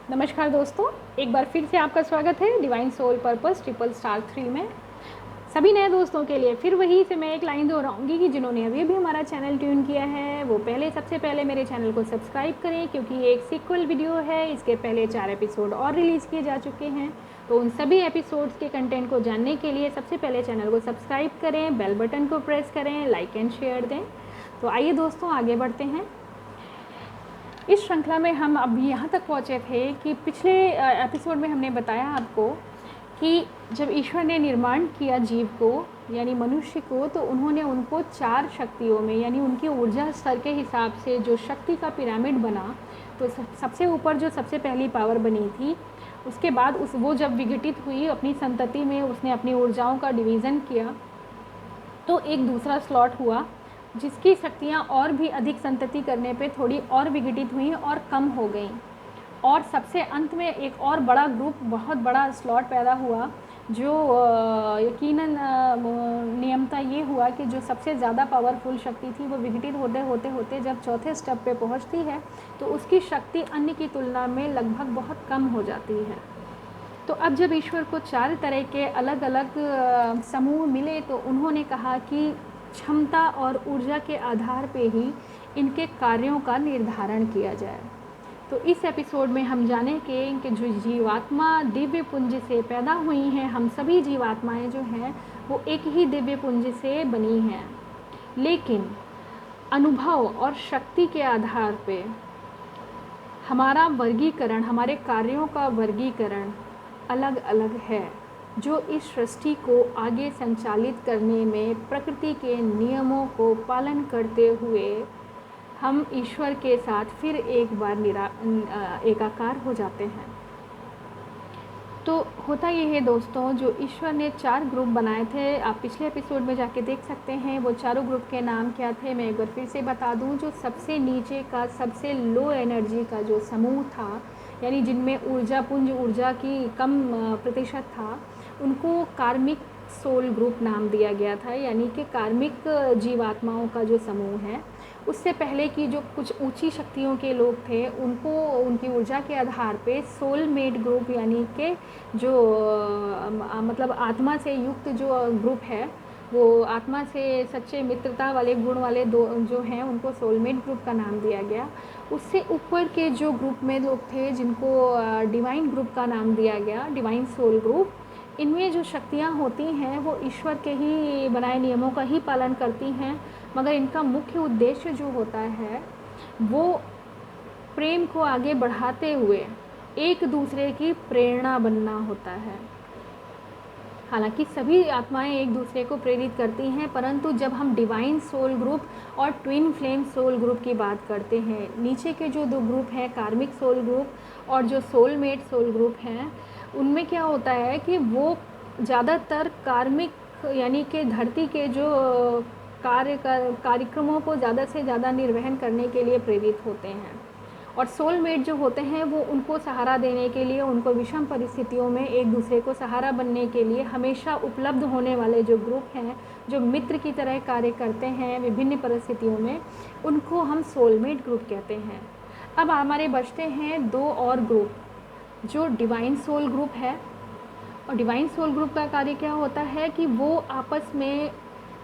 नमस्कार दोस्तों, एक बार फिर से आपका स्वागत है डिवाइन सोल पर्पस 3 में। सभी नए दोस्तों के लिए फिर वही से मैं एक लाइन दोहराऊंगी कि जिन्होंने अभी भी हमारा चैनल ट्यून किया है वो सबसे पहले मेरे चैनल को सब्सक्राइब करें, क्योंकि ये एक सीक्वल वीडियो है। इसके पहले 4 एपिसोड और रिलीज़ किए जा चुके हैं, तो उन सभी एपिसोड्स के कंटेंट को जानने के लिए सबसे पहले चैनल को सब्सक्राइब करें, बेल बटन को प्रेस करें, लाइक एंड शेयर दें। तो आइए दोस्तों आगे बढ़ते हैं। इस श्रृंखला में हम अब यहाँ तक पहुँचे थे कि पिछले एपिसोड में हमने बताया आपको कि जब ईश्वर ने निर्माण किया जीव को यानी मनुष्य को, तो उन्होंने उनको 4 शक्तियों में यानी उनकी ऊर्जा स्तर के हिसाब से जो शक्ति का पिरामिड बना, तो सबसे ऊपर जो सबसे पहली पावर बनी थी, उसके बाद वो जब विघटित हुई अपनी संतति में, उसने अपनी ऊर्जाओं का डिवीज़न किया, तो एक दूसरा स्लॉट हुआ जिसकी शक्तियाँ और भी अधिक संतति करने पे थोड़ी और विघटित हुई और कम हो गई। और सबसे अंत में एक और बड़ा ग्रुप, बहुत बड़ा स्लॉट पैदा हुआ, जो यकीनन नियमता ये हुआ कि जो सबसे ज़्यादा पावरफुल शक्ति थी वो विघटित होते होते होते जब चौथे स्टेप पे पहुंचती है तो उसकी शक्ति अन्य की तुलना में लगभग बहुत कम हो जाती है। तो अब जब ईश्वर को 4 तरह के अलग अलग समूह मिले, तो उन्होंने कहा कि क्षमता और ऊर्जा के आधार पे ही इनके कार्यों का निर्धारण किया जाए। तो इस एपिसोड में हम जानेंगे कि जो जीवात्मा दिव्य पुंज से पैदा हुई हैं, हम सभी जीवात्माएं जो हैं वो एक ही दिव्य पुंज से बनी हैं, लेकिन अनुभव और शक्ति के आधार पे हमारा वर्गीकरण, हमारे कार्यों का वर्गीकरण अलग अलग है, जो इस सृष्टि को आगे संचालित करने में प्रकृति के नियमों को पालन करते हुए हम ईश्वर के साथ फिर एक बार एकाकार हो जाते हैं। तो होता ये है दोस्तों, जो ईश्वर ने 4 ग्रुप बनाए थे, आप पिछले एपिसोड में जाके देख सकते हैं। वो चारों ग्रुप के नाम क्या थे, मैं एक बार फिर से बता दूं। जो सबसे नीचे का सबसे लो एनर्जी का जो समूह था, यानी जिनमें ऊर्जा की कम प्रतिशत था, उनको कार्मिक सोल ग्रुप नाम दिया गया था, यानी कि कार्मिक जीवात्माओं का जो समूह है। उससे पहले की जो कुछ ऊंची शक्तियों के लोग थे, उनको उनकी ऊर्जा के आधार पे सोलमेट ग्रुप यानी कि जो मतलब आत्मा से युक्त जो ग्रुप है, वो आत्मा से सच्चे मित्रता वाले गुण वाले दो जो हैं, उनको सोलमेट ग्रुप का नाम दिया गया। उससे ऊपर के जो ग्रुप में लोग थे, जिनको डिवाइन ग्रुप का नाम दिया गया, डिवाइन सोल ग्रुप। इनमें जो शक्तियाँ होती हैं वो ईश्वर के ही बनाए नियमों का ही पालन करती हैं, मगर इनका मुख्य उद्देश्य जो होता है वो प्रेम को आगे बढ़ाते हुए एक दूसरे की प्रेरणा बनना होता है। हालांकि सभी आत्माएं एक दूसरे को प्रेरित करती हैं, परंतु जब हम डिवाइन सोल ग्रुप और ट्विन फ्लेम सोल ग्रुप की बात करते हैं, नीचे के जो 2 ग्रुप हैं, कार्मिक सोल ग्रुप और जो सोलमेट सोल ग्रुप हैं, उनमें क्या होता है कि वो ज़्यादातर कार्मिक यानी कि धरती के जो कार्यक्रमों को ज़्यादा से ज़्यादा निर्वहन करने के लिए प्रेरित होते हैं, और सोलमेट जो होते हैं वो उनको सहारा देने के लिए, उनको विषम परिस्थितियों में एक दूसरे को सहारा बनने के लिए हमेशा उपलब्ध होने वाले जो ग्रुप हैं, जो मित्र की तरह कार्य करते हैं विभिन्न परिस्थितियों में, उनको हम सोलमेट ग्रुप कहते हैं। अब हमारे बचते हैं 2 और ग्रुप, जो डिवाइन सोल ग्रुप है। और डिवाइन सोल ग्रुप का कार्य क्या होता है कि वो आपस में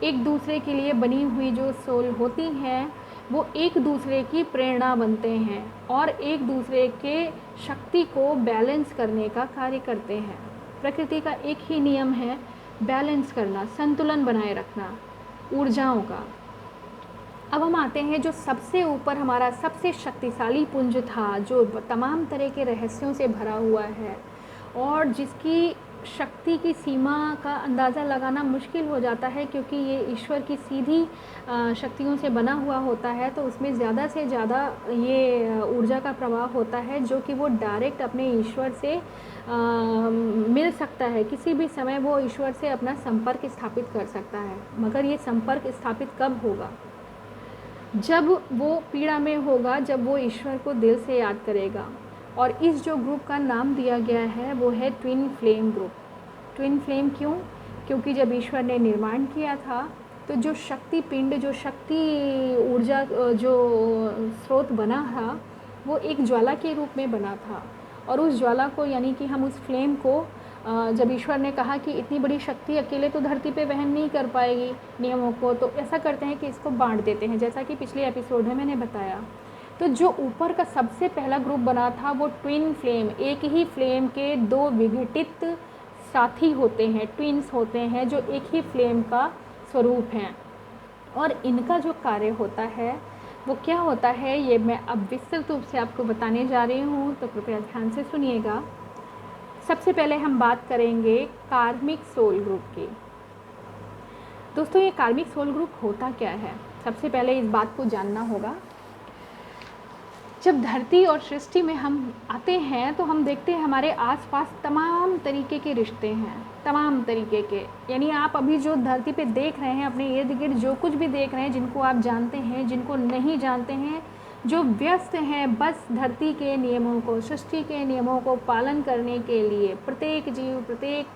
एक दूसरे के लिए बनी हुई जो सोल होती हैं, वो एक दूसरे की प्रेरणा बनते हैं और एक दूसरे के शक्ति को बैलेंस करने का कार्य करते हैं। प्रकृति का एक ही नियम है, बैलेंस करना, संतुलन बनाए रखना ऊर्जाओं का। अब हम आते हैं जो सबसे ऊपर हमारा सबसे शक्तिशाली पुंज था, जो तमाम तरह के रहस्यों से भरा हुआ है और जिसकी शक्ति की सीमा का अंदाज़ा लगाना मुश्किल हो जाता है, क्योंकि ये ईश्वर की सीधी शक्तियों से बना हुआ होता है। तो उसमें ज़्यादा से ज़्यादा ये ऊर्जा का प्रवाह होता है, जो कि वो डायरेक्ट अपने ईश्वर से मिल सकता है। किसी भी समय वो ईश्वर से अपना संपर्क स्थापित कर सकता है, मगर ये संपर्क स्थापित कब होगा? जब वो पीड़ा में होगा, जब वो ईश्वर को दिल से याद करेगा। और इस जो ग्रुप का नाम दिया गया है वो है twin flame group. Twin flame क्यों? क्योंकि जब ईश्वर ने निर्माण किया था, तो जो शक्ति पिंड, जो शक्ति ऊर्जा जो स्रोत बना था, वो एक ज्वाला के रूप में बना था। और उस ज्वाला को यानी कि हम उस फ्लेम को जब ईश्वर ने कहा कि इतनी बड़ी शक्ति अकेले तो धरती पे वहन नहीं कर पाएगी नियमों को, तो ऐसा करते हैं कि इसको बांट देते हैं, जैसा कि पिछले एपिसोड में मैंने बताया। तो जो ऊपर का सबसे पहला ग्रुप बना था वो ट्विन फ्लेम, एक ही फ्लेम के दो विघटित साथी होते हैं, ट्विन्स होते हैं जो एक ही फ्लेम का स्वरूप हैं। और इनका जो कार्य होता है वो क्या होता है, ये मैं अब विस्तृत रूप से आपको बताने जा रही हूँ, तो कृपया ध्यान से सुनिएगा। सबसे पहले हम बात करेंगे कार्मिक सोल ग्रुप की। दोस्तों, ये कार्मिक सोल ग्रुप होता क्या है, सबसे पहले इस बात को जानना होगा। जब धरती और सृष्टि में हम आते हैं तो हम देखते हैं हमारे आसपास तमाम तरीके के रिश्ते हैं, तमाम तरीके के, यानी आप अभी जो धरती पे देख रहे हैं, अपने इर्द गिर्द जो कुछ भी देख रहे हैं, जिनको आप जानते हैं, जिनको नहीं जानते हैं, जो व्यस्त हैं बस धरती के नियमों को, सृष्टि के नियमों को पालन करने के लिए। प्रत्येक जीव, प्रत्येक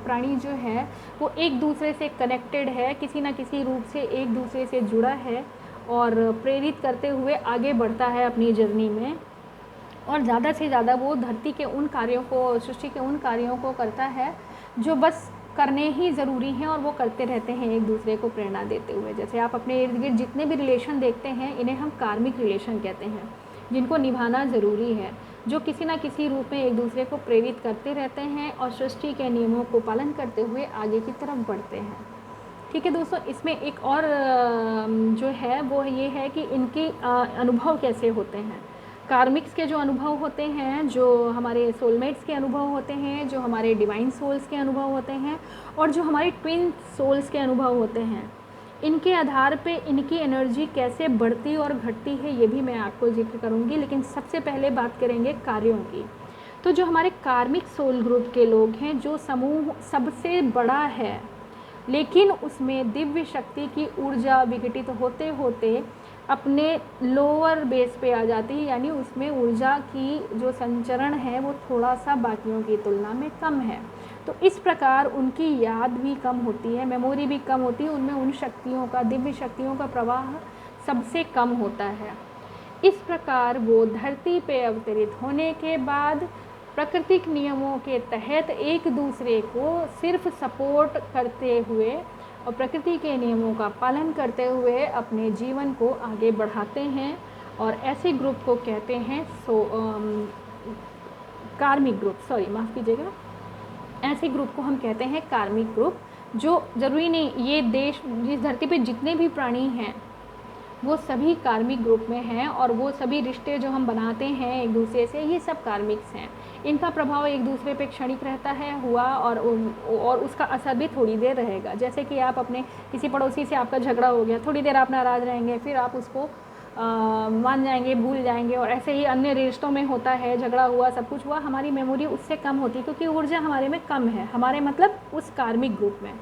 प्राणी जो है वो एक दूसरे से कनेक्टेड है, किसी न किसी रूप से एक दूसरे से जुड़ा है और प्रेरित करते हुए आगे बढ़ता है अपनी जर्नी में। और ज़्यादा से ज़्यादा वो धरती के उन कार्यों को, सृष्टि के उन कार्यों को करता है जो बस करने ही ज़रूरी हैं, और वो करते रहते हैं एक दूसरे को प्रेरणा देते हुए। जैसे आप अपने इर्द गिर्द जितने भी रिलेशन देखते हैं, इन्हें हम कार्मिक रिलेशन कहते हैं, जिनको निभाना ज़रूरी है, जो किसी न किसी रूप में एक दूसरे को प्रेरित करते रहते हैं और सृष्टि के नियमों को पालन करते हुए आगे की तरफ बढ़ते हैं। ठीक है दोस्तों, इसमें एक और जो है वो ये है कि इनके अनुभव कैसे होते हैं। कार्मिक्स के जो अनुभव होते हैं, जो हमारे सोलमेट्स के अनुभव होते हैं, जो हमारे डिवाइन सोल्स के अनुभव होते हैं, और जो हमारे ट्विन सोल्स के अनुभव होते हैं, इनके आधार पे इनकी एनर्जी कैसे बढ़ती और घटती है, ये भी मैं आपको जिक्र करूँगी। लेकिन सबसे पहले बात करेंगे कार्यों की। तो जो हमारे कार्मिक सोल ग्रुप के लोग हैं, जो समूह सबसे बड़ा है, लेकिन उसमें दिव्य शक्ति की ऊर्जा विघटित होते होते अपने लोअर बेस पे आ जाती है, यानी उसमें ऊर्जा की जो संचरण है वो थोड़ा सा बाकियों की तुलना में कम है। तो इस प्रकार उनकी याद भी कम होती है, मेमोरी भी कम होती है, उनमें उन शक्तियों का, दिव्य शक्तियों का प्रवाह सबसे कम होता है। इस प्रकार वो धरती पे अवतरित होने के बाद प्राकृतिक नियमों के तहत एक दूसरे को सिर्फ सपोर्ट करते हुए और प्रकृति के नियमों का पालन करते हुए अपने जीवन को आगे बढ़ाते हैं, और ऐसे ग्रुप को कहते हैं कार्मिक ग्रुप, सॉरी माफ़ कीजिएगा, ऐसे ग्रुप को हम कहते हैं कार्मिक ग्रुप। जो ज़रूरी नहीं, ये देश, जिस धरती पे जितने भी प्राणी हैं वो सभी कार्मिक ग्रुप में हैं, और वो सभी रिश्ते जो हम बनाते हैं एक दूसरे से, ये सब कार्मिक्स हैं। इनका प्रभाव एक दूसरे पे क्षणिक रहता है, हुआ और उसका असर भी थोड़ी देर रहेगा। जैसे कि आप अपने किसी पड़ोसी से आपका झगड़ा हो गया, थोड़ी देर आप नाराज़ रहेंगे, फिर आप उसको मान जाएंगे, भूल जाएंगे, और ऐसे ही अन्य रिश्तों में होता है, झगड़ा हुआ, सब कुछ हुआ, हमारी मेमोरी उससे कम होती है, क्योंकि ऊर्जा हमारे में कम है, हमारे मतलब उस कार्मिक ग्रुप में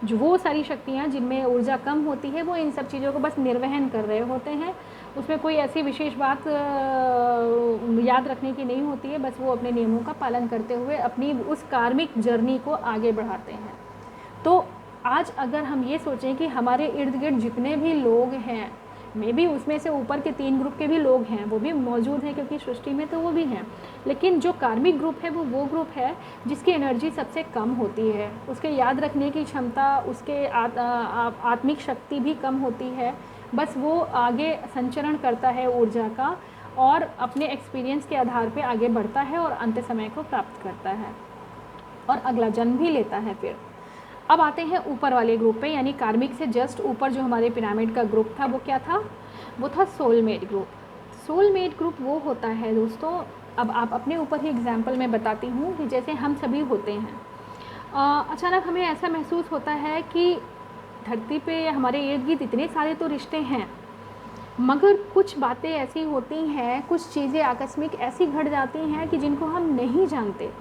जो वो सारी शक्तियाँ जिनमें ऊर्जा कम होती है वो इन सब चीज़ों को बस निर्वहन कर रहे होते हैं। उसमें कोई ऐसी विशेष बात याद रखने की नहीं होती है, बस वो अपने नियमों का पालन करते हुए अपनी उस कार्मिक जर्नी को आगे बढ़ाते हैं। तो आज अगर हम ये सोचें कि हमारे इर्द गिर्द जितने भी लोग हैं, मे बी उसमें से ऊपर के 3 ग्रुप के भी लोग हैं, वो भी मौजूद हैं, क्योंकि सृष्टि में तो वो भी हैं, लेकिन जो कार्मिक ग्रुप है वो ग्रुप है जिसकी एनर्जी सबसे कम होती है, उसके याद रखने की क्षमता, उसके आत्मिक शक्ति भी कम होती है, बस वो आगे संचरण करता है ऊर्जा का और अपने एक्सपीरियंस के आधार पे आगे बढ़ता है और अंत समय को प्राप्त करता है और अगला जन्म भी लेता है। फिर अब आते हैं ऊपर वाले ग्रुप पे, यानी कार्मिक से जस्ट ऊपर जो हमारे पिरामिड का ग्रुप था वो क्या था, वो था सोलमेट ग्रुप। सोलमेट ग्रुप वो होता है दोस्तों, अब आप अपने ऊपर ही एग्जाम्पल में बताती हूँ कि जैसे हम सभी होते हैं, अचानक हमें ऐसा महसूस होता है कि धरती पे हमारे इर्द गिर्द इतने सारे तो रिश्ते हैं, मगर कुछ बातें ऐसी होती हैं, कुछ चीज़ें आकस्मिक ऐसी घट जाती हैं कि जिनको हम नहीं जानते।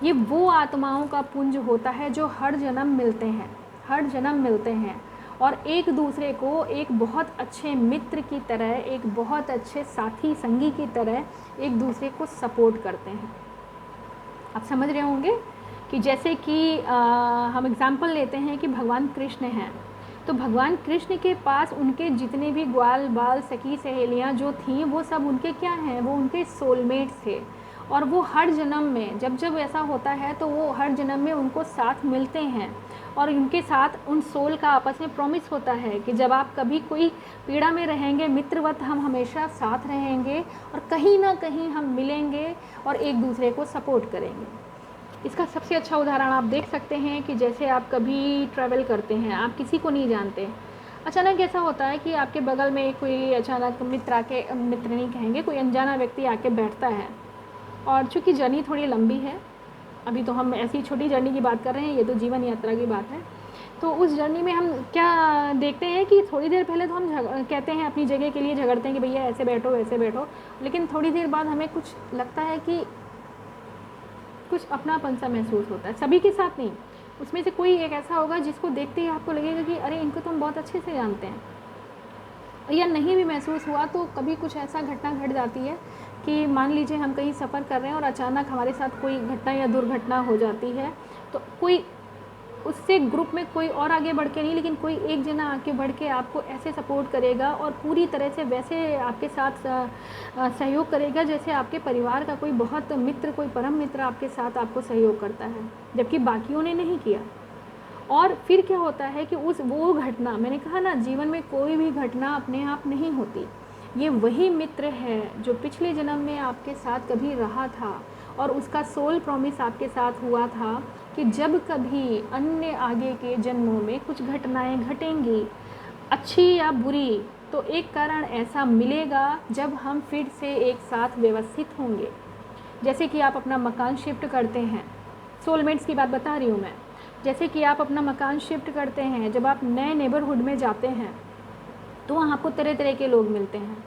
ये वो आत्माओं का पुंज होता है जो हर जन्म मिलते हैं, हर जन्म मिलते हैं और एक दूसरे को एक बहुत अच्छे मित्र की तरह, एक बहुत अच्छे साथी संगी की तरह एक दूसरे को सपोर्ट करते हैं। आप समझ रहे होंगे कि जैसे कि हम एग्जाम्पल लेते हैं कि भगवान कृष्ण हैं, तो भगवान कृष्ण के पास उनके जितने भी ग्वाल बाल सखी सहेलियाँ जो थीं वो सब उनके क्या हैं, वो उनके सोलमेट्स थे और वो हर जन्म में जब जब ऐसा होता है तो वो हर जन्म में उनको साथ मिलते हैं और उनके साथ उन सोल का आपस में प्रॉमिस होता है कि जब आप कभी कोई पीड़ा में रहेंगे, मित्रवत हम हमेशा साथ रहेंगे और कहीं ना कहीं हम मिलेंगे और एक दूसरे को सपोर्ट करेंगे। इसका सबसे अच्छा उदाहरण आप देख सकते हैं कि जैसे आप कभी ट्रैवल करते हैं, आप किसी को नहीं जानते, अचानक ऐसा होता है कि आपके बगल में कोई अचानक मित्र नहीं कहेंगे, कोई अनजाना व्यक्ति आके बैठता है। और चूँकि जर्नी थोड़ी लंबी है, अभी तो हम ऐसी छोटी जर्नी की बात कर रहे हैं, ये तो जीवन यात्रा की बात है। तो उस जर्नी में हम क्या देखते हैं कि थोड़ी देर पहले तो हम कहते हैं अपनी जगह के लिए झगड़ते हैं कि भैया ऐसे बैठो वैसे बैठो, लेकिन थोड़ी देर बाद हमें कुछ लगता है कि कुछ अपनापन सा महसूस होता है। सभी के साथ नहीं, उसमें से कोई एक ऐसा होगा जिसको देखते ही आपको लगेगा कि अरे इनको तो हम बहुत अच्छे से जानते हैं। या नहीं भी महसूस हुआ तो कभी कुछ ऐसा घटना घट जाती है कि मान लीजिए हम कहीं सफ़र कर रहे हैं और अचानक हमारे साथ कोई घटना या दुर्घटना हो जाती है, तो कोई उससे ग्रुप में कोई और आगे बढ़ के नहीं, लेकिन कोई एक जना आगे बढ़ के आपको ऐसे सपोर्ट करेगा और पूरी तरह से वैसे आपके साथ सहयोग करेगा जैसे आपके परिवार का कोई बहुत मित्र, कोई परम मित्र आपके साथ आपको सहयोग करता है, जबकि बाकियों ने नहीं किया। और फिर क्या होता है कि वो घटना, मैंने कहा ना, जीवन में कोई भी घटना अपने आप नहीं होती। ये वही मित्र है जो पिछले जन्म में आपके साथ कभी रहा था और उसका सोल प्रॉमिस आपके साथ हुआ था कि जब कभी अन्य आगे के जन्मों में कुछ घटनाएं घटेंगी, अच्छी या बुरी, तो एक कारण ऐसा मिलेगा जब हम फिर से एक साथ व्यवस्थित होंगे। जैसे कि आप अपना मकान शिफ्ट करते हैं, सोलमेट्स की बात बता रही हूँ मैं। जैसे कि आप अपना मकान शिफ्ट करते हैं, जब आप नए नेबरहुड में जाते हैं तो वहाँ आपको तरह तरह के लोग मिलते हैं,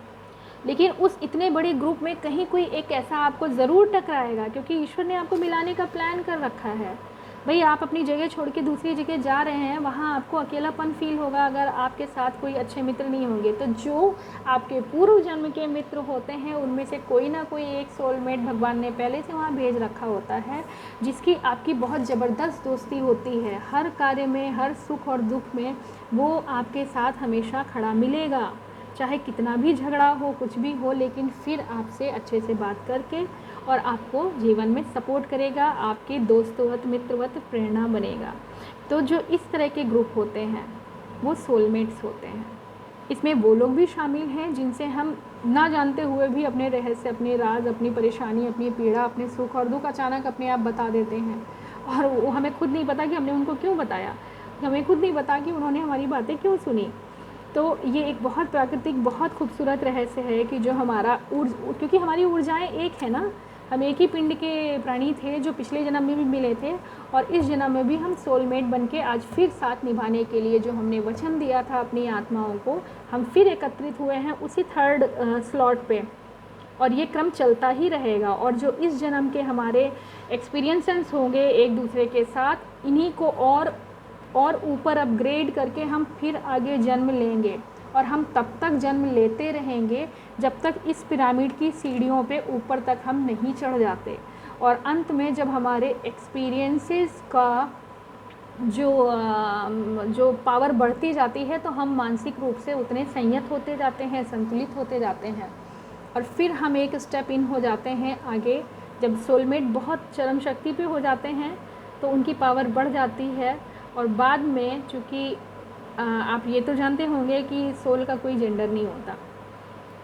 लेकिन उस इतने बड़े ग्रुप में कहीं कोई एक ऐसा आपको ज़रूर टकराएगा, क्योंकि ईश्वर ने आपको मिलाने का प्लान कर रखा है। भाई आप अपनी जगह छोड़ के दूसरी जगह जा रहे हैं, वहाँ आपको अकेलापन फील होगा अगर आपके साथ कोई अच्छे मित्र नहीं होंगे। तो जो आपके पूर्व जन्म के मित्र होते हैं उनमें से कोई ना कोई एक सोलमेट भगवान ने पहले से वहाँ भेज रखा होता है, जिसकी आपकी बहुत ज़बरदस्त दोस्ती होती है। हर कार्य में, हर सुख और दुख में वो आपके साथ हमेशा खड़ा मिलेगा, चाहे कितना भी झगड़ा हो, कुछ भी हो, लेकिन फिर आपसे अच्छे से बात करके और आपको जीवन में सपोर्ट करेगा, आपके दोस्तवत मित्रवत प्रेरणा बनेगा। तो जो इस तरह के ग्रुप होते हैं वो सोलमेट्स होते हैं। इसमें वो लोग भी शामिल हैं जिनसे हम ना जानते हुए भी अपने रहस्य, अपने राज, अपनी परेशानी, अपनी पीड़ा, अपने सुख और दुख अचानक अपने आप बता देते हैं और वो हमें खुद नहीं पता कि हमने उनको क्यों बताया, हमें खुद नहीं पता कि उन्होंने हमारी बातें क्यों सुनी। तो ये एक बहुत प्राकृतिक, बहुत खूबसूरत रहस्य है कि जो हमारा क्योंकि हमारी ऊर्जाएं एक है ना, हम एक ही पिंड के प्राणी थे जो पिछले जन्म में भी मिले थे और इस जन्म में भी हम सोलमेट बनके आज फिर साथ निभाने के लिए जो हमने वचन दिया था अपनी आत्माओं को, हम फिर एकत्रित हुए हैं उसी थर्ड स्लॉट पे। और ये क्रम चलता ही रहेगा और जो इस जन्म के हमारे एक्सपीरियंसेस होंगे एक दूसरे के साथ, इन्हीं को और ऊपर अपग्रेड करके हम फिर आगे जन्म लेंगे और हम तब तक जन्म लेते रहेंगे जब तक इस पिरामिड की सीढ़ियों पे ऊपर तक हम नहीं चढ़ जाते। और अंत में जब हमारे एक्सपीरियंसेस का जो पावर बढ़ती जाती है तो हम मानसिक रूप से उतने संयत होते जाते हैं, संतुलित होते जाते हैं और फिर हम एक स्टेप इन हो जाते हैं आगे। जब सोलमेट बहुत चरम शक्ति पे हो जाते हैं तो उनकी पावर बढ़ जाती है और बाद में, चूँकि आप ये तो जानते होंगे कि सोल का कोई जेंडर नहीं होता,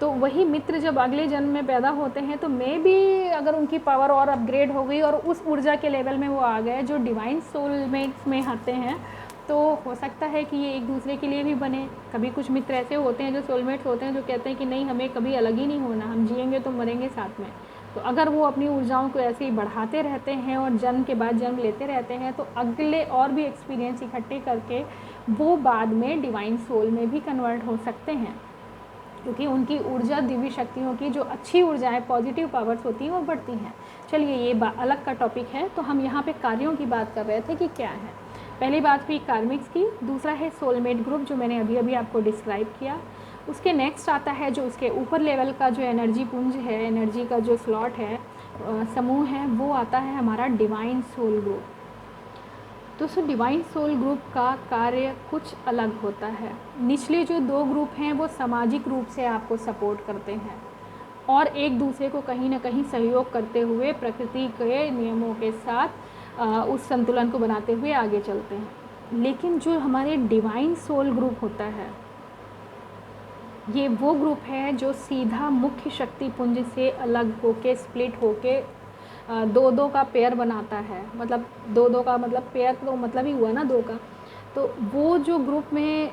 तो वही मित्र जब अगले जन्म में पैदा होते हैं तो मे भी अगर उनकी पावर और अपग्रेड हो गई और उस ऊर्जा के लेवल में वो आ गए जो डिवाइन सोलमेट्स में आते हैं, तो हो सकता है कि ये एक दूसरे के लिए भी बने। कभी कुछ मित्र ऐसे होते हैं जो सोलमेट्स होते हैं जो कहते हैं कि नहीं, हमें कभी अलग ही नहीं होना, हम जिएंगे तो मरेंगे साथ में। तो अगर वो अपनी ऊर्जाओं को ऐसे ही बढ़ाते रहते हैं और जन्म के बाद जन्म लेते रहते हैं तो अगले और भी एक्सपीरियंस इकट्ठे करके वो बाद में डिवाइन सोल में भी कन्वर्ट हो सकते हैं, क्योंकि उनकी ऊर्जा, दिव्य शक्तियों की जो अच्छी ऊर्जाएं, पॉजिटिव पावर्स होती हैं वो बढ़ती हैं। चलिए ये अलग का टॉपिक है। तो हम यहाँ पे कार्यों की बात कर रहे थे कि क्या है। पहली बात हुई कार्मिक्स की, दूसरा है सोलमेट ग्रुप जो मैंने अभी अभी आपको डिस्क्राइब किया। उसके नेक्स्ट आता है जो उसके ऊपर लेवल का जो एनर्जी पुंज है, एनर्जी का जो स्लॉट है, समूह है, वो आता है हमारा डिवाइन सोल ग्रुप। तो डिवाइन सोल ग्रुप का कार्य कुछ अलग होता है। निचले जो दो ग्रुप हैं वो सामाजिक रूप से आपको सपोर्ट करते हैं, और एक दूसरे को कहीं ना कहीं सहयोग करते हुए प्रकृति के नियमों के साथ उस संतुलन को बनाते हुए आगे चलते हैं। लेकिन जो हमारे डिवाइन सोल ग्रुप होता है, ये वो ग्रुप है जो सीधा मुख्य शक्ति पुंज से अलग होके, स्प्लिट होके दो दो का पेयर बनाता है। मतलब दो दो का मतलब पेयर तो मतलब ही हुआ ना दो का। तो वो जो ग्रुप में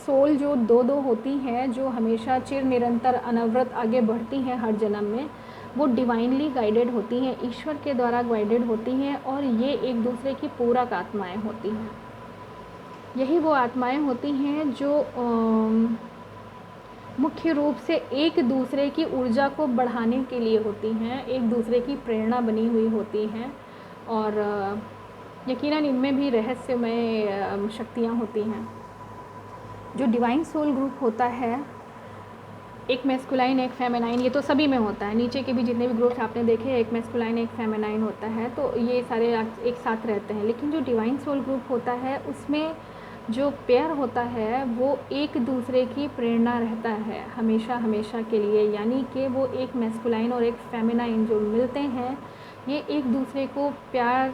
सोल जो दो दो होती हैं, जो हमेशा चिर निरंतर अनवरत आगे बढ़ती हैं हर जन्म में, वो डिवाइनली गाइडेड होती हैं, ईश्वर के द्वारा गाइडेड होती हैं, और ये एक दूसरे की पूरक आत्माएं होती हैं। यही वो आत्माएं होती हैं जो मुख्य रूप से एक दूसरे की ऊर्जा को बढ़ाने के लिए होती हैं, एक दूसरे की प्रेरणा बनी हुई होती हैं, और यकीनन इनमें भी रहस्यमय शक्तियाँ होती हैं। जो डिवाइन सोल ग्रुप होता है, एक मैस्कुलाइन एक फेमिनाइन, ये तो सभी में होता है, नीचे के भी जितने भी ग्रुप्स आपने देखे एक मैस्कुलाइन एक फेमिनाइन होता है, तो ये सारे एक साथ रहते हैं। लेकिन जो डिवाइन सोल ग्रुप होता है उसमें जो पेयर होता है वो एक दूसरे की प्रेरणा रहता है हमेशा हमेशा के लिए। यानी कि वो एक मैस्कुलाइन और एक फेमिनाइन जो मिलते हैं, ये एक दूसरे को प्यार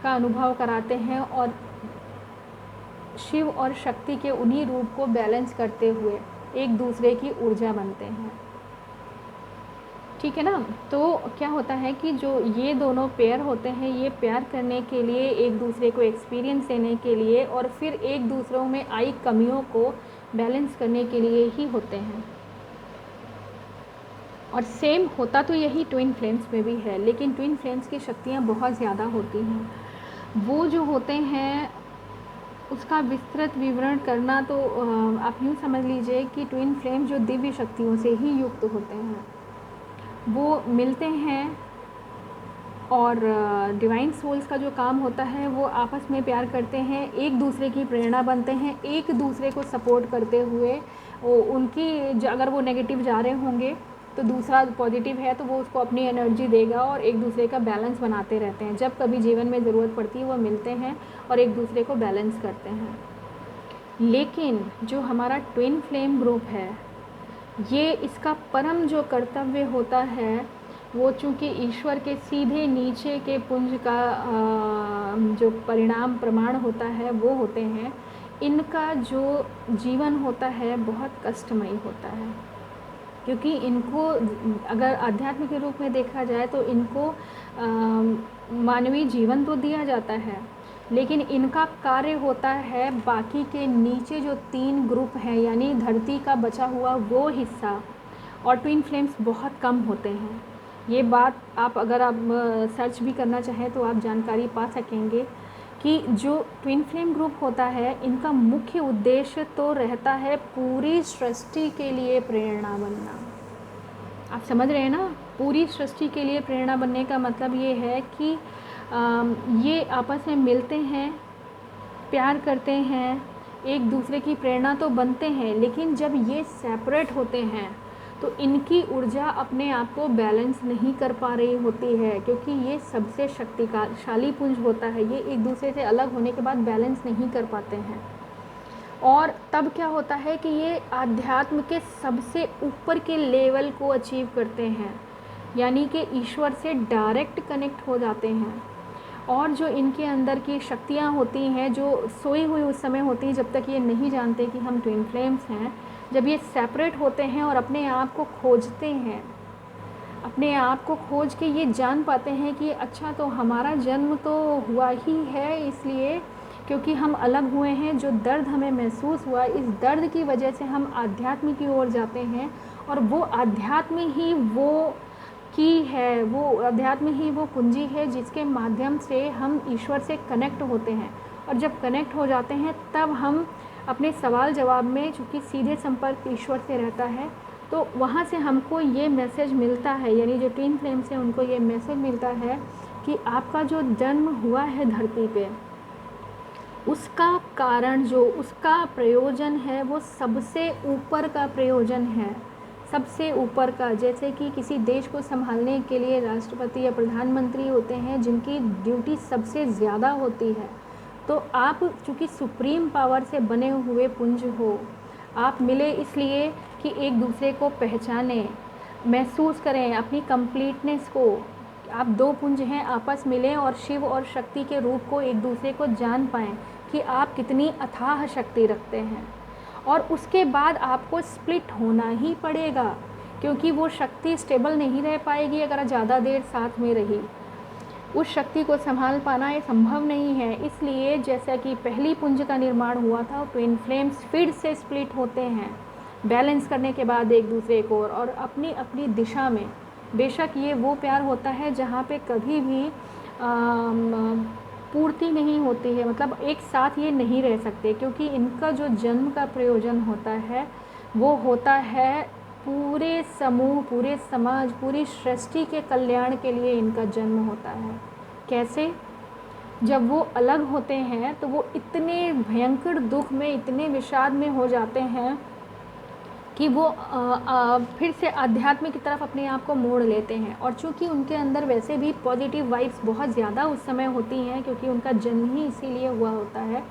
का अनुभव कराते हैं और शिव और शक्ति के उन्हीं रूप को बैलेंस करते हुए एक दूसरे की ऊर्जा बनते हैं। ठीक है ना। तो क्या होता है कि जो ये दोनों पेयर होते हैं, ये प्यार करने के लिए, एक दूसरे को एक्सपीरियंस देने के लिए और फिर एक दूसरों में आई कमियों को बैलेंस करने के लिए ही होते हैं। और सेम होता तो यही ट्विन फ्लेम्स में भी है, लेकिन ट्विन फ्लेम्स की शक्तियाँ बहुत ज़्यादा होती हैं। वो जो होते हैं उसका विस्तृत विवरण करना तो आप यूँ समझ लीजिए कि ट्विन फ्लेम जो दिव्य शक्तियों से ही युक्त होते हैं, वो मिलते हैं और डिवाइन सोल्स का जो काम होता है वो आपस में प्यार करते हैं, एक दूसरे की प्रेरणा बनते हैं, एक दूसरे को सपोर्ट करते हुए उनकी अगर वो नेगेटिव जा रहे होंगे तो दूसरा पॉजिटिव है तो वो उसको अपनी एनर्जी देगा और एक दूसरे का बैलेंस बनाते रहते हैं। जब कभी जीवन में ज़रूरत पड़ती है वो मिलते हैं और एक दूसरे को बैलेंस करते हैं। लेकिन जो हमारा ट्विन फ्लेम ग्रुप है, ये इसका परम जो कर्तव्य होता है वो चूँकि ईश्वर के सीधे नीचे के पुंज का जो परिणाम प्रमाण होता है वो होते हैं, इनका जो जीवन होता है बहुत कष्टमयी होता है। क्योंकि इनको अगर आध्यात्म के रूप में देखा जाए तो इनको मानवीय जीवन तो दिया जाता है, लेकिन इनका कार्य होता है बाकी के नीचे जो 3 ग्रुप हैं, यानी धरती का बचा हुआ वो हिस्सा, और ट्विन फ्लेम्स बहुत कम होते हैं। ये बात आप अगर आप सर्च भी करना चाहें तो आप जानकारी पा सकेंगे कि जो ट्विन फ्लेम ग्रुप होता है, इनका मुख्य उद्देश्य तो रहता है पूरी सृष्टि के लिए प्रेरणा बनना। आप समझ रहे हैं ना, पूरी सृष्टि के लिए प्रेरणा बनने का मतलब ये है कि ये आपस में मिलते हैं, प्यार करते हैं, एक दूसरे की प्रेरणा तो बनते हैं, लेकिन जब ये सेपरेट होते हैं तो इनकी ऊर्जा अपने आप को बैलेंस नहीं कर पा रही होती है, क्योंकि ये सबसे शक्तिशाली पुंज होता है। ये एक दूसरे से अलग होने के बाद बैलेंस नहीं कर पाते हैं, और तब क्या होता है कि ये आध्यात्म के सबसे ऊपर के लेवल को अचीव करते हैं, यानी कि ईश्वर से डायरेक्ट कनेक्ट हो जाते हैं। और जो इनके अंदर की शक्तियाँ होती हैं, जो सोई हुई उस समय होती हैं जब तक ये नहीं जानते कि हम ट्विन फ्लेम्स हैं, जब ये सेपरेट होते हैं और अपने आप को खोजते हैं, अपने आप को खोज के ये जान पाते हैं कि अच्छा तो हमारा जन्म तो हुआ ही है इसलिए क्योंकि हम अलग हुए हैं, जो दर्द हमें महसूस हुआ इस दर्द की वजह से हम आध्यात्म की ओर जाते हैं, और वो आध्यात्म ही वो की है, वो अध्यात्म ही वो कुंजी है जिसके माध्यम से हम ईश्वर से कनेक्ट होते हैं। और जब कनेक्ट हो जाते हैं तब हम अपने सवाल जवाब में, चूँकि सीधे संपर्क ईश्वर से रहता है, तो वहाँ से हमको ये मैसेज मिलता है, यानी जो ट्विन फ्लेम से उनको ये मैसेज मिलता है कि आपका जो जन्म हुआ है धरती पे, उसका कारण जो उसका प्रयोजन है वो सबसे ऊपर का प्रयोजन है, सबसे ऊपर का। जैसे कि किसी देश को संभालने के लिए राष्ट्रपति या प्रधानमंत्री होते हैं जिनकी ड्यूटी सबसे ज़्यादा होती है, तो आप चूँकि सुप्रीम पावर से बने हुए पुंज हो, आप मिले इसलिए कि एक दूसरे को पहचाने, महसूस करें अपनी कंप्लीटनेस को। आप दो पुंज हैं, आपस मिलें और शिव और शक्ति के रूप को एक दूसरे को जान पाएँ कि आप कितनी अथाह शक्ति रखते हैं। और उसके बाद आपको स्प्लिट होना ही पड़ेगा, क्योंकि वो शक्ति स्टेबल नहीं रह पाएगी अगर ज़्यादा देर साथ में रही। उस शक्ति को संभाल पाना ये संभव नहीं है। इसलिए जैसा कि पहली पुंज का निर्माण हुआ था, ट्विन फ्लेम्स फिर से स्प्लिट होते हैं बैलेंस करने के बाद एक दूसरे को और अपनी अपनी दिशा में। बेशक ये वो प्यार होता है जहाँ पे कभी भी पूर्ति नहीं होती है, मतलब एक साथ ये नहीं रह सकते, क्योंकि इनका जो जन्म का प्रयोजन होता है वो होता है पूरे समूह, पूरे समाज, पूरी सृष्टि के कल्याण के लिए इनका जन्म होता है। कैसे? जब वो अलग होते हैं तो वो इतने भयंकर दुख में, इतने विषाद में हो जाते हैं कि वो फिर से आध्यात्म की तरफ अपने आप को मोड़ लेते हैं। और चूँकि उनके अंदर वैसे भी पॉजिटिव वाइब्स बहुत ज़्यादा उस समय होती हैं, क्योंकि उनका जन्म ही इसीलिए हुआ होता है।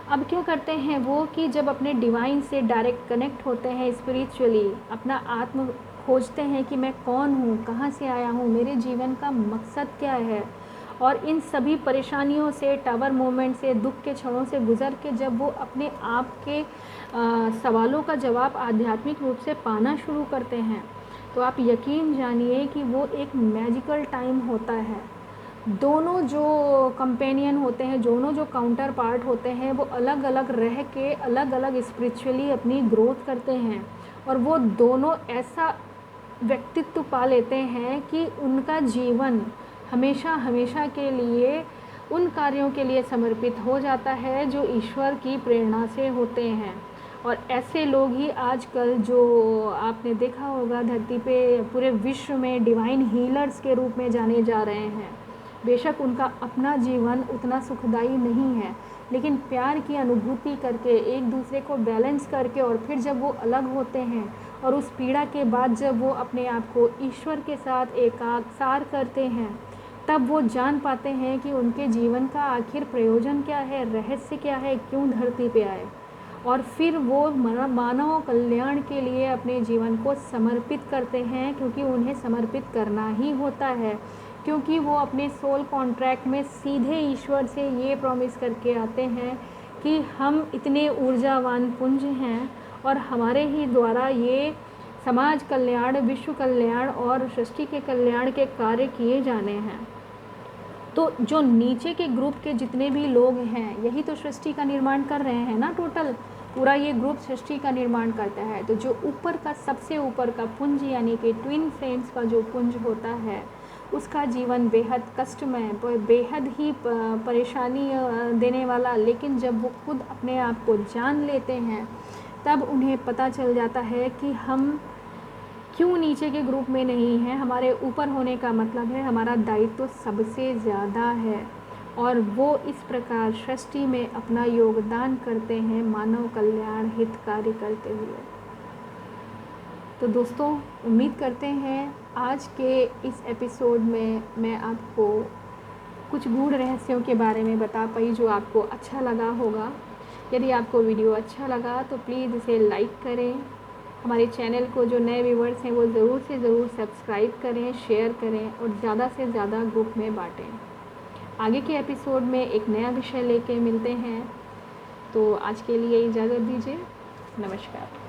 अब क्यों करते हैं वो कि जब अपने डिवाइन से डायरेक्ट कनेक्ट होते हैं स्पिरिचुअली, अपना आत्म खोजते हैं कि मैं कौन हूँ, कहाँ से आया हूँ, मेरे जीवन का मकसद क्या है। और इन सभी परेशानियों से, टावर मोमेंट से, दुख के क्षणों से गुज़र के जब वो अपने आप के सवालों का जवाब आध्यात्मिक रूप से पाना शुरू करते हैं, तो आप यकीन जानिए कि वो एक मैजिकल टाइम होता है। दोनों जो कंपेनियन होते हैं, दोनों जो काउंटर पार्ट होते हैं, वो अलग अलग रह के अलग अलग स्पिरिचुअली अपनी ग्रोथ करते हैं। और वो दोनों ऐसा व्यक्तित्व पा लेते हैं कि उनका जीवन हमेशा हमेशा के लिए उन कार्यों के लिए समर्पित हो जाता है जो ईश्वर की प्रेरणा से होते हैं। और ऐसे लोग ही आजकल, जो आपने देखा होगा, धरती पे पूरे विश्व में डिवाइन हीलर्स के रूप में जाने जा रहे हैं। बेशक उनका अपना जीवन उतना सुखदायी नहीं है, लेकिन प्यार की अनुभूति करके, एक दूसरे को बैलेंस करके, और फिर जब वो अलग होते हैं और उस पीड़ा के बाद जब वो अपने आप को ईश्वर के साथ एकाकार करते हैं, तब वो जान पाते हैं कि उनके जीवन का आखिर प्रयोजन क्या है, रहस्य क्या है, क्यों धरती पे आए। और फिर वो मानव कल्याण के लिए अपने जीवन को समर्पित करते हैं, क्योंकि उन्हें समर्पित करना ही होता है। क्योंकि वो अपने सोल कॉन्ट्रैक्ट में सीधे ईश्वर से ये प्रॉमिस करके आते हैं कि हम इतने ऊर्जावान पुंज हैं और हमारे ही द्वारा ये समाज कल्याण, विश्व कल्याण और सृष्टि के कल्याण के कार्य किए जाने हैं। तो जो नीचे के ग्रुप के जितने भी लोग हैं, यही तो सृष्टि का निर्माण कर रहे हैं ना। टोटल पूरा ये ग्रुप सृष्टि का निर्माण करता है। तो जो ऊपर का, सबसे ऊपर का पुंज, यानी कि ट्विन फ्लेम्स का जो पुंज होता है, उसका जीवन बेहद कष्टमय, बेहद ही परेशानी देने वाला। लेकिन जब वो खुद अपने आप को जान लेते हैं, तब उन्हें पता चल जाता है कि हम क्यों नीचे के ग्रुप में नहीं हैं। हमारे ऊपर होने का मतलब है हमारा दायित्व तो सबसे ज़्यादा है, और वो इस प्रकार सृष्टि में अपना योगदान करते हैं, मानव कल्याण हित कार्य करते हुए। तो दोस्तों, उम्मीद करते हैं आज के इस एपिसोड में मैं आपको कुछ गूढ़ रहस्यों के बारे में बता पाई, जो आपको अच्छा लगा होगा। यदि आपको वीडियो अच्छा लगा तो प्लीज़ इसे लाइक करें। हमारे चैनल को जो नए व्यूवर्स हैं वो ज़रूर से ज़रूर सब्सक्राइब करें, शेयर करें और ज़्यादा से ज़्यादा ग्रुप में बांटें। आगे के एपिसोड में एक नया विषय लेके मिलते हैं। तो आज के लिए इजाज़त दीजिए। नमस्कार।